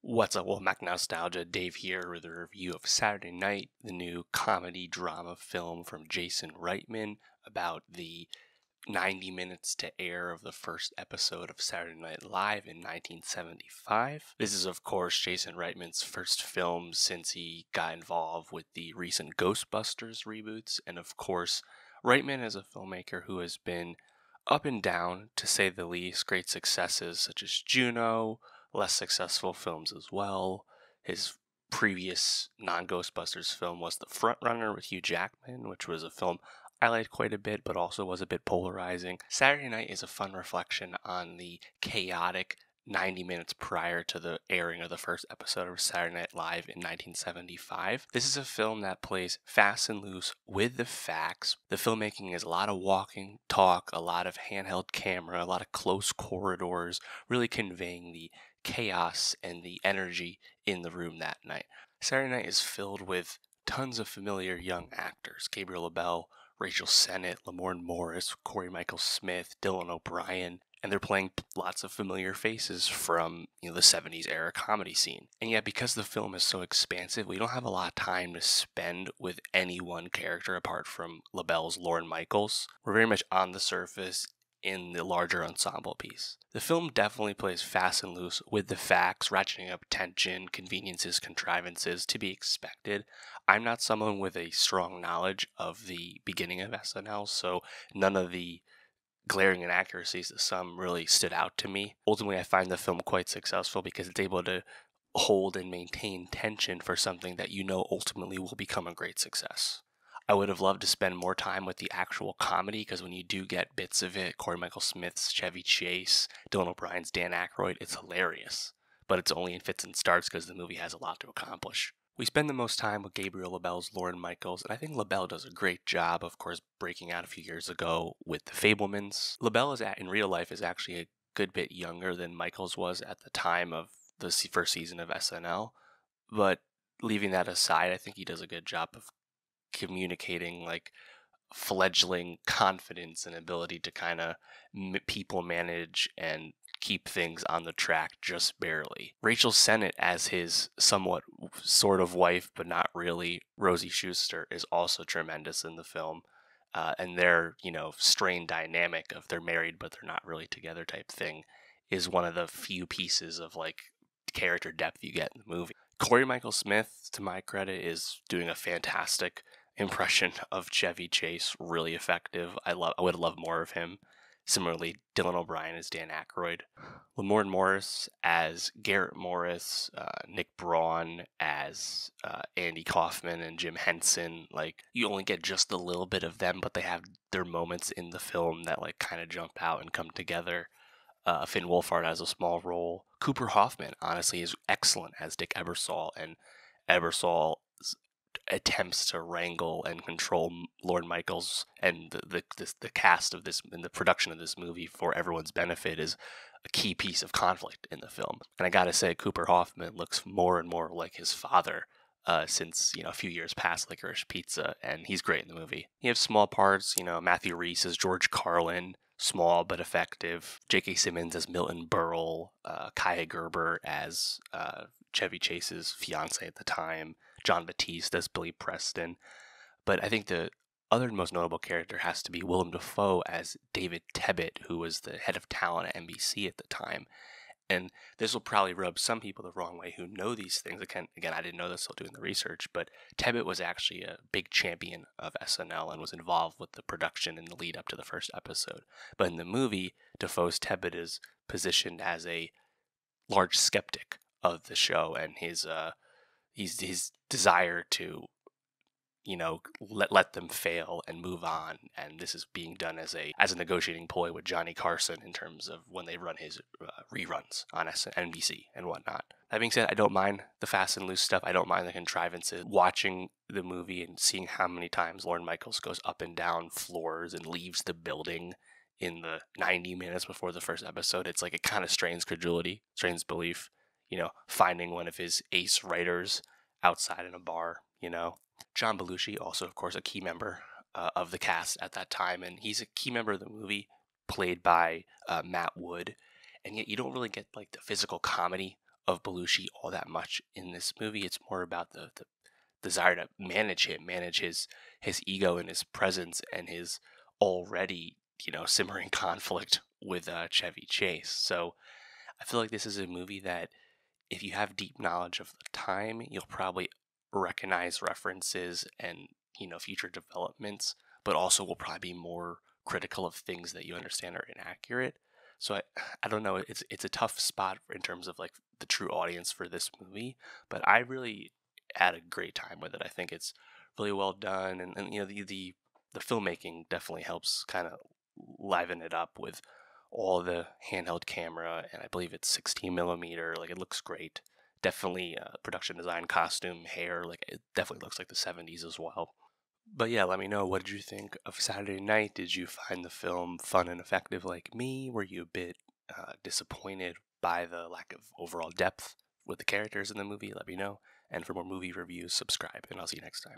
What's up? Welcome back to Nowstalgia. Dave here with a review of Saturday Night, the new comedy drama film from Jason Reitman about the 90 minutes to air of the first episode of Saturday Night Live in 1975. This is, of course, Jason Reitman's first film since he got involved with the recent Ghostbusters reboots. And, of course, Reitman is a filmmaker who has been up and down, to say the least. Great successes such as Juno, less successful films as well. His previous non-Ghostbusters film was The Frontrunner with Hugh Jackman, which was a film I liked quite a bit, but also was a bit polarizing. Saturday Night is a fun reflection on the chaotic 90 minutes prior to the airing of the first episode of Saturday Night Live in 1975. This is a film that plays fast and loose with the facts. The filmmaking is a lot of walking, talk, a lot of handheld camera, a lot of close corridors, really conveying the chaos and the energy in the room that night. Saturday Night is filled with tons of familiar young actors. Gabriel LaBelle, Rachel Sennett, Lamorne Morris, Corey Michael Smith, Dylan O'Brien, and they're playing lots of familiar faces from the 70s era comedy scene. And yet, because the film is so expansive, we don't have a lot of time to spend with any one character apart from LaBelle's Lorne Michaels. We're very much on the surface in the larger ensemble piece. The film definitely plays fast and loose with the facts, ratcheting up tension, conveniences, contrivances to be expected. I'm not someone with a strong knowledge of the beginning of SNL, so none of the glaring inaccuracies that some really stood out to me. Ultimately, I find the film quite successful because it's able to hold and maintain tension for something that ultimately will become a great success. I would have loved to spend more time with the actual comedy, because when you do get bits of it, Corey Michael Smith's Chevy Chase, Dylan O'Brien's Dan Aykroyd, it's hilarious. But it's only in fits and starts because the movie has a lot to accomplish. We spend the most time with Gabriel LaBelle's Lorne Michaels, and I think LaBelle does a great job, of course, breaking out a few years ago with The Fabelmans. LaBelle in real life is actually a good bit younger than Michaels was at the time of the first season of SNL, but leaving that aside, I think he does a good job of communicating like fledgling confidence and ability to kind of people manage and keep things on the track just barely. Rachel Sennett as his somewhat sort of wife, but not really, Rosie Schuster, is also tremendous in the film. And their, strained dynamic of they're married but they're not really together type thing is one of the few pieces of like character depth you get in the movie. Corey Michael Smith, to my credit, is doing a fantastic impression of Chevy Chase, really effective. I would love more of him. Similarly, Dylan O'Brien as Dan Aykroyd, Lamorne Morris as Garrett Morris, Nick Braun as Andy Kaufman and Jim Henson. Like, you only get just a little bit of them, but they have their moments in the film that like kind of jump out and come together. Finn Wolfhard has a small role. Cooper Hoffman, honestly, is excellent as Dick Ebersol, and Ebersol's attempts to wrangle and control Lorne Michaels and the cast of this and the production of this movie for everyone's benefit is a key piece of conflict in the film. And I gotta say, Cooper Hoffman looks more and more like his father since a few years past Licorice Pizza, and he's great in the movie. He has small parts. Matthew Rhys as George Carlin, small but effective. J.K. Simmons as Milton Berle, Kaya Gerber as Chevy Chase's fiance at the time, John Batiste as Billy Preston. But I think the other most notable character has to be Willem Dafoe as David Tebbutt, who was the head of talent at NBC at the time. And this will probably rub some people the wrong way who know these things. Again, I didn't know this till doing the research, but Tebbutt was actually a big champion of SNL and was involved with the production in the lead up to the first episode. But in the movie, Dafoe's Tebbutt is positioned as a large skeptic of the show, and his desire to let them fail and move on, and this is being done as a negotiating ploy with Johnny Carson in terms of when they run his reruns on NBC and whatnot. That being said, I don't mind the fast and loose stuff. I don't mind the contrivances. Watching the movie and seeing how many times Lorne Michaels goes up and down floors and leaves the building in the 90 minutes before the first episode, it's like it kind of strains credulity, strains belief. Finding one of his ace writers outside in a bar. John Belushi, also, of course, a key member of the cast at that time, and he's a key member of the movie, played by Matt Wood, and yet you don't really get like the physical comedy of Belushi all that much in this movie. It's more about the desire to manage his ego and his presence and his already simmering conflict with Chevy Chase. So I feel like this is a movie that if you have deep knowledge of the time, you'll probably recognize references and future developments, but also will probably be more critical of things that you understand are inaccurate. So I don't know. It's a tough spot in terms of like the true audience for this movie, but I really had a great time with it. I think it's really well done, and the filmmaking definitely helps kind of liven it up with all the handheld camera, and I believe it's 16 millimeter. Like it looks great. Definitely production design, costume, hair. Like it definitely looks like the 70s as well. But yeah, let me know, what did you think of Saturday Night? Did you find the film fun and effective like me? Were you a bit disappointed by the lack of overall depth with the characters in the movie? Let me know. And for more movie reviews, subscribe, and I'll see you next time.